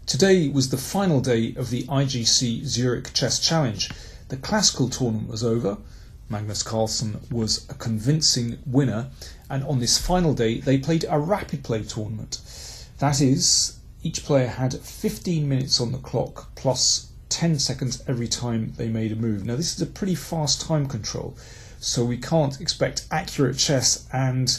Today was the final day of the IGC Zurich Chess Challenge. The classical tournament was over. Magnus Carlsen was a convincing winner, and on this final day they played a rapid play tournament. That is, each player had 15 minutes on the clock plus 10 seconds every time they made a move. Now this is a pretty fast time control, so we can't expect accurate chess, and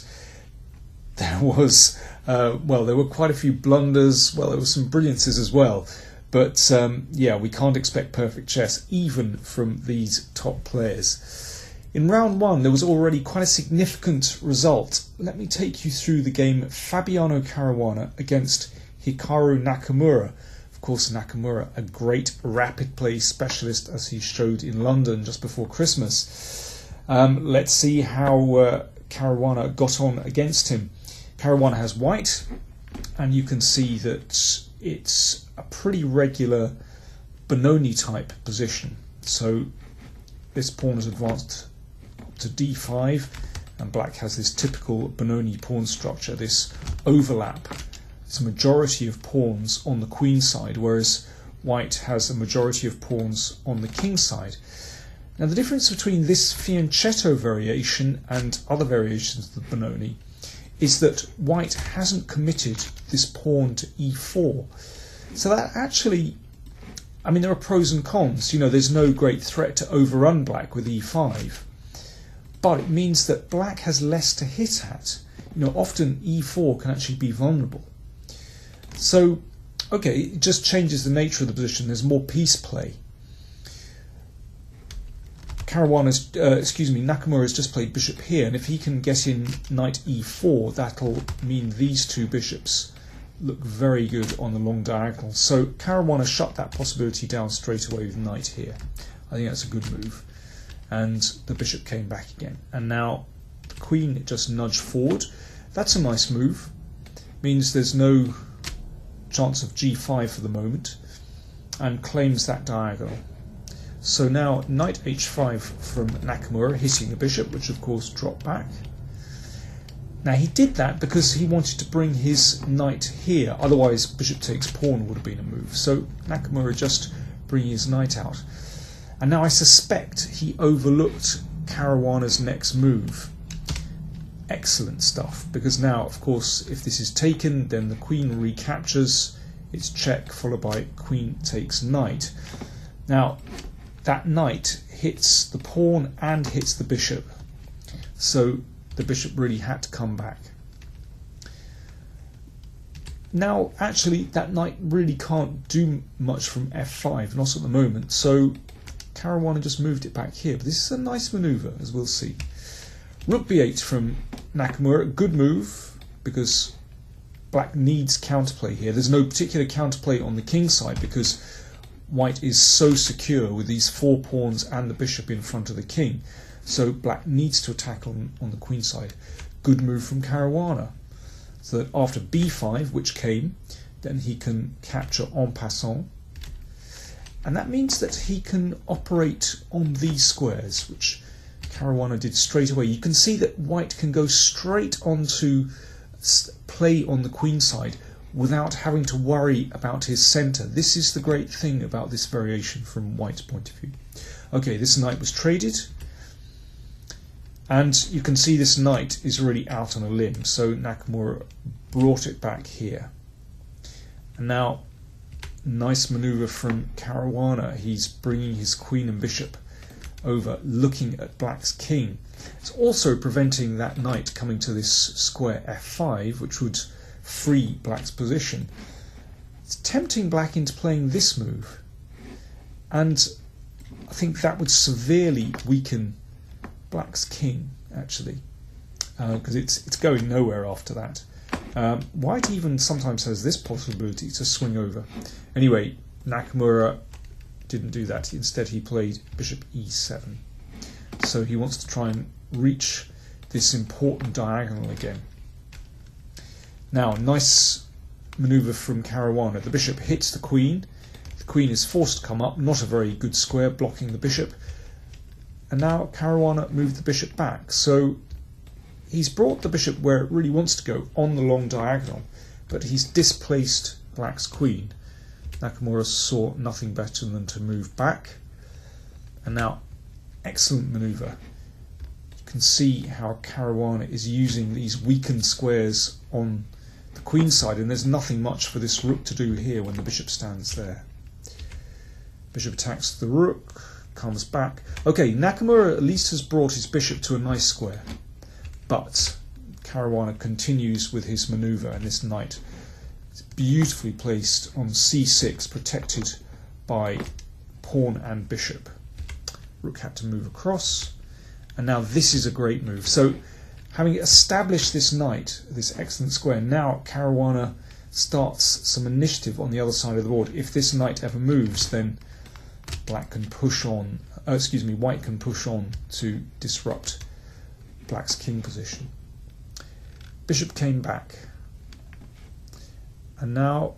there was there were quite a few blunders. Well, there were some brilliances as well, but yeah, we can't expect perfect chess even from these top players. In round one, there was already quite a significant result. Let me take you through the game Fabiano Caruana against Hikaru Nakamura. Of course, Nakamura, a great rapid play specialist, as he showed in London just before Christmas. Let's see how Caruana got on against him. Caruana has white, and you can see that it's a pretty regular Benoni type position. So this pawn has advanced to d5, and black has this typical Benoni pawn structure, this overlap. It's a majority of pawns on the queen side, whereas white has a majority of pawns on the king side. Now the difference between this fianchetto variation and other variations of the Benoni is that white hasn't committed this pawn to e4. So that actually, I mean, there are pros and cons. You know, there's no great threat to overrun black with e5, but it means that black has less to hit at. You know, often e4 can actually be vulnerable. So, okay, it just changes the nature of the position. There's more piece play. Nakamura has just played bishop here, and if he can get in knight e4, that'll mean these two bishops look very good on the long diagonal. So Caruana shut that possibility down straight away with knight here. I think that's a good move. And the bishop came back again. And now the queen just nudged forward. That's a nice move. Means there's no chance of g5 for the moment, and claims that diagonal. So now knight h5 from Nakamura, hitting the bishop, which of course dropped back. Now he did that because he wanted to bring his knight here, otherwise bishop takes pawn would have been a move. So Nakamura just bringing his knight out. And now I suspect he overlooked Caruana's next move. Excellent stuff, because now of course if this is taken, then the queen recaptures, it's check followed by queen takes knight. Now that knight hits the pawn and hits the bishop, so the bishop really had to come back. Now actually that knight really can't do much from f5, not at the moment, so Caruana just moved it back here, but this is a nice manoeuvre, as we'll see. Rook b8 from Nakamura, good move, because black needs counterplay here. There's no particular counterplay on the king side because white is so secure with these four pawns and the bishop in front of the king. So black needs to attack on the queen side. Good move from Caruana. So that after b5, which came, then he can capture en passant. And that means that he can operate on these squares, which Caruana did straight away. You can see that white can go straight on to play on the queen side without having to worry about his centre. This is the great thing about this variation from white's point of view. Okay, this knight was traded, and you can see this knight is already out on a limb, so Nakamura brought it back here. And now, nice manoeuvre from Caruana. He's bringing his queen and bishop over, looking at black's king. It's also preventing that knight coming to this square f5, which would free black's position. It's tempting black into playing this move, and I think that would severely weaken black's king, actually, because it's going nowhere after that. White even sometimes has this possibility to swing over. Anyway, Nakamura didn't do that. Instead he played bishop e7. So he wants to try and reach this important diagonal again. Now, nice manoeuvre from Caruana. The bishop hits the queen. The queen is forced to come up. Not a very good square, blocking the bishop. And now Caruana moved the bishop back. So he's brought the bishop where it really wants to go, on the long diagonal. But he's displaced black's queen. Nakamura saw nothing better than to move back. And now, excellent manoeuvre. You can see how Caruana is using these weakened squares on the queen side, and there's nothing much for this rook to do here when the bishop stands there. Bishop attacks the rook, comes back. Okay, Nakamura at least has brought his bishop to a nice square, but Caruana continues with his manoeuvre, and this knight is beautifully placed on c6, protected by pawn and bishop. Rook had to move across, and now this is a great move. So, having established this knight, this excellent square, now Caruana starts some initiative on the other side of the board. If this knight ever moves, then White can push on to disrupt Black's king position. Bishop came back, and now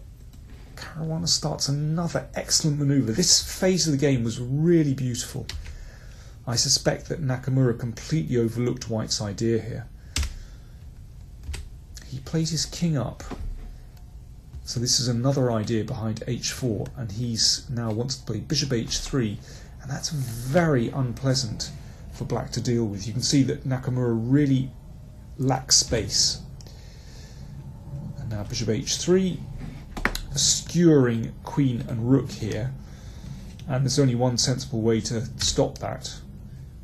Caruana starts another excellent manoeuvre. This phase of the game was really beautiful. I suspect that Nakamura completely overlooked White's idea here. He played his king up. So this is another idea behind h4, and he's now wants to play bishop h3, and that's very unpleasant for Black to deal with. You can see that Nakamura really lacks space. And now bishop h3, skewering queen and rook here, and there's only one sensible way to stop that.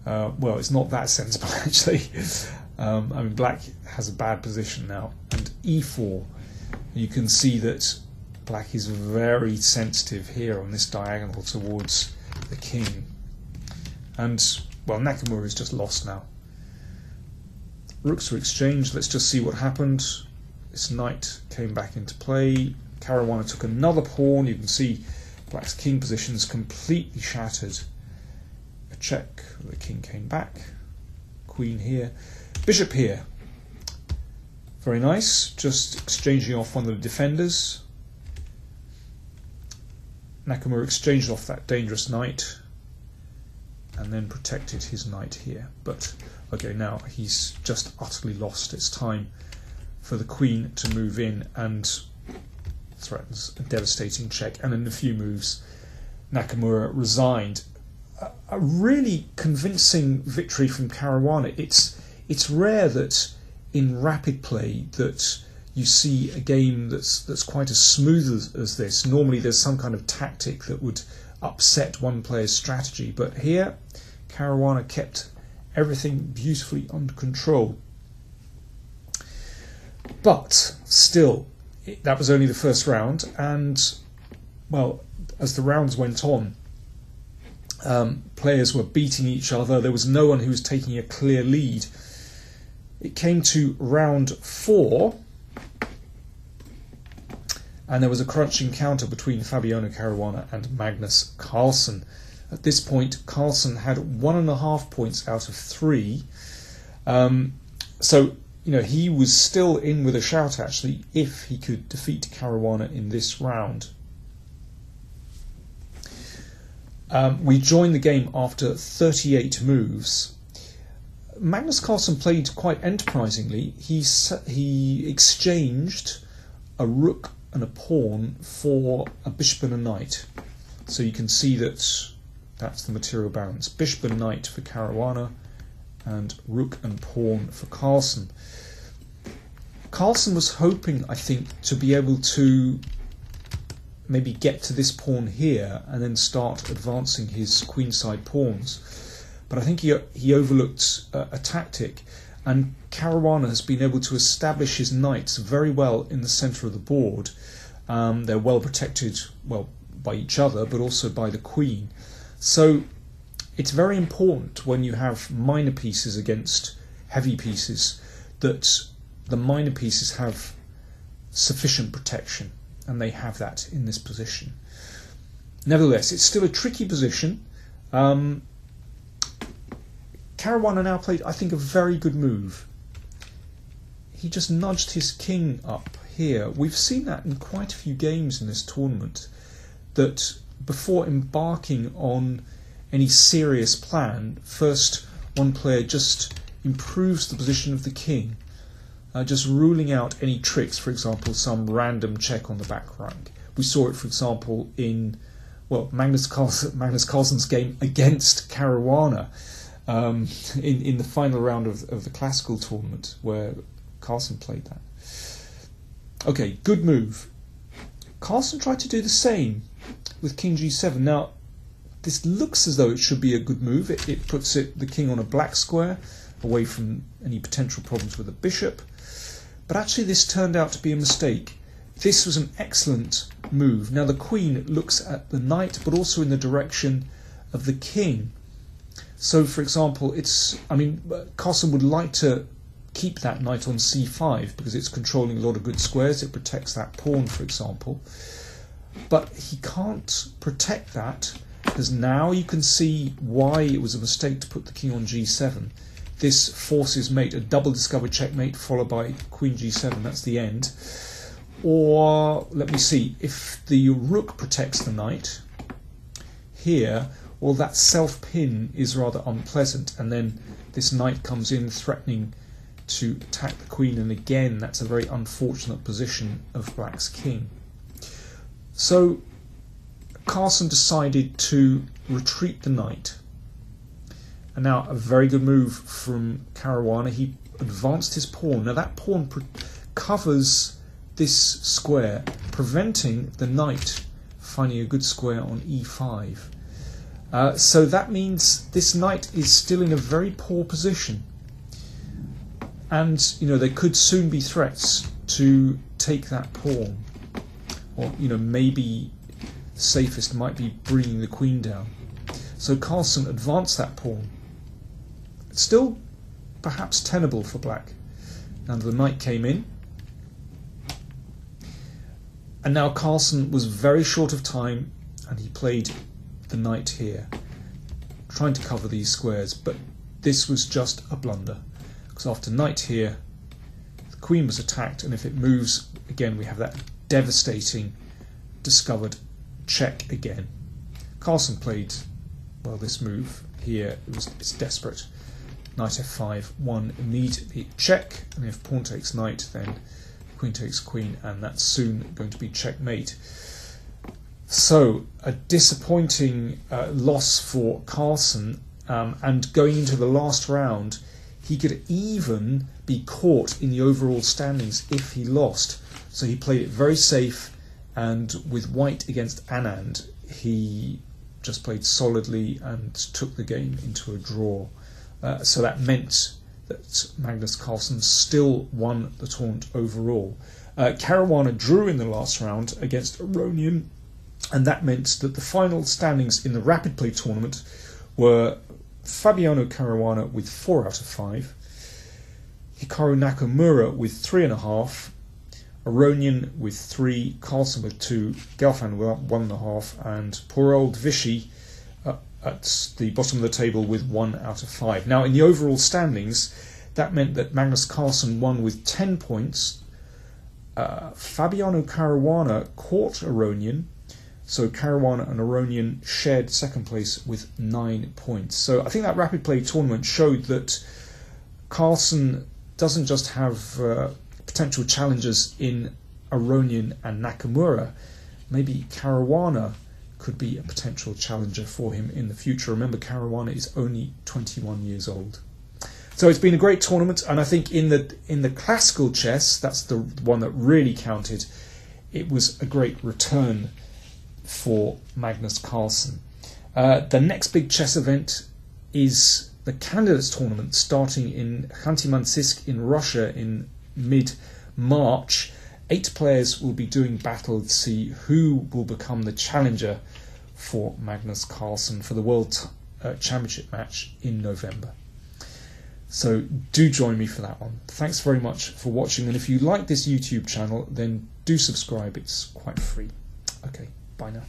Well, it's not that sensible actually. I mean, Black has a bad position now, and e4. You can see that Black is very sensitive here on this diagonal towards the king. And, well, Nakamura is just lost now. Rooks were exchanged. Let's just see what happened. This knight came back into play. Caruana took another pawn. You can see Black's king position is completely shattered. A check. The king came back. Queen here. Bishop here. Very nice. Just exchanging off one of the defenders. Nakamura exchanged off that dangerous knight and then protected his knight here. But, okay, now he's just utterly lost. It's time for the queen to move in and threatens a devastating check. And in a few moves, Nakamura resigned. A really convincing victory from Caruana. It's rare that in rapid play that you see a game that's quite as smooth as this. Normally there's some kind of tactic that would upset one player's strategy, but here Caruana kept everything beautifully under control. But still, that was only the first round, and well, as the rounds went on, players were beating each other. There was no one who was taking a clear lead. It came to round 4, and there was a crunching counter between Fabiano Caruana and Magnus Carlsen. At this point, Carlsen had 1.5 points out of 3. So, you know, he was still in with a shout, actually, if he could defeat Caruana in this round. We joined the game after 38 moves. Magnus Carlsen played quite enterprisingly. He exchanged a rook and a pawn for a bishop and a knight. So you can see that that's the material balance. Bishop and knight for Caruana, and rook and pawn for Carlsen. Carlsen was hoping, I think, to be able to maybe get to this pawn here and then start advancing his queenside pawns. But I think he overlooked a tactic, and Caruana has been able to establish his knights very well in the centre of the board. They're well protected, well, by each other, but also by the queen. So it's very important when you have minor pieces against heavy pieces that the minor pieces have sufficient protection, and they have that in this position. Nevertheless, it's still a tricky position. Caruana now played, I think, a very good move. He just nudged his king up here. We've seen that in quite a few games in this tournament, that before embarking on any serious plan, first one player just improves the position of the king, just ruling out any tricks, for example, some random check on the back rank, We saw it, for example, in Magnus Carlsen's game against Caruana in the final round of the classical tournament where Carlsen played that. Okay, good move. Carlsen tried to do the same with King G7. Now, this looks as though it should be a good move. It puts the king on a black square, away from any potential problems with the bishop. But actually this turned out to be a mistake. This was an excellent move. Now the queen looks at the knight, but also in the direction of the king. So, for example, Carlsen would like to keep that knight on c5 because it's controlling a lot of good squares. It protects that pawn, for example. But he can't protect that because now you can see why it was a mistake to put the king on g7. This forces mate, a double discovered checkmate followed by queen g7. That's the end. Or, let me see, if the rook protects the knight here, well, that self-pin is rather unpleasant, and then this knight comes in threatening to attack the queen, and again, that's a very unfortunate position of black's king. So, Carlsen decided to retreat the knight. And now, a very good move from Caruana. He advanced his pawn. Now, that pawn covers this square, preventing the knight finding a good square on e5. So that means this knight is still in a very poor position. And, there could soon be threats to take that pawn. Or, maybe the safest might be bringing the queen down. So Carlsen advanced that pawn. It's still perhaps tenable for black. And the knight came in. And now Carlsen was very short of time, and he played the knight here, trying to cover these squares. But this was just a blunder, because after knight here, the queen was attacked, and if it moves, again, we have that devastating discovered check again. Carlsen played, this move here. It's desperate. Knight f5, one immediately check, and if pawn takes knight, then queen takes queen, and that's soon going to be checkmate. So, a disappointing loss for Carlsen, and going into the last round, he could even be caught in the overall standings if he lost. So he played it very safe, and with white against Anand, he just played solidly and took the game into a draw. So that meant that Magnus Carlsen still won the tournament overall. Caruana drew in the last round against Aronian, and that meant that the final standings in the rapid play tournament were Fabiano Caruana with 4 out of 5, Hikaru Nakamura with 3.5, Aronian with 3, Carlsen with 2, Gelfand with 1.5, and poor old Vichy at the bottom of the table with 1 out of 5. Now, in the overall standings, that meant that Magnus Carlsen won with 10 points. Fabiano Caruana caught Aronian, so Caruana and Aronian shared second place with 9 points. So I think that rapid play tournament showed that Carlsen doesn't just have potential challengers in Aronian and Nakamura. Maybe Caruana could be a potential challenger for him in the future. Remember, Caruana is only 21 years old. So it's been a great tournament, and I think in the classical chess, that's the one that really counted. It was a great return for Magnus Carlsen. The next big chess event is the Candidates Tournament, starting in Khanty-Mansiysk in Russia in mid-March. 8 players will be doing battle to see who will become the challenger for Magnus Carlsen for the World Championship match in November. So do join me for that one. Thanks very much for watching, and if you like this YouTube channel, then do subscribe. It's quite free. Okay, bye now.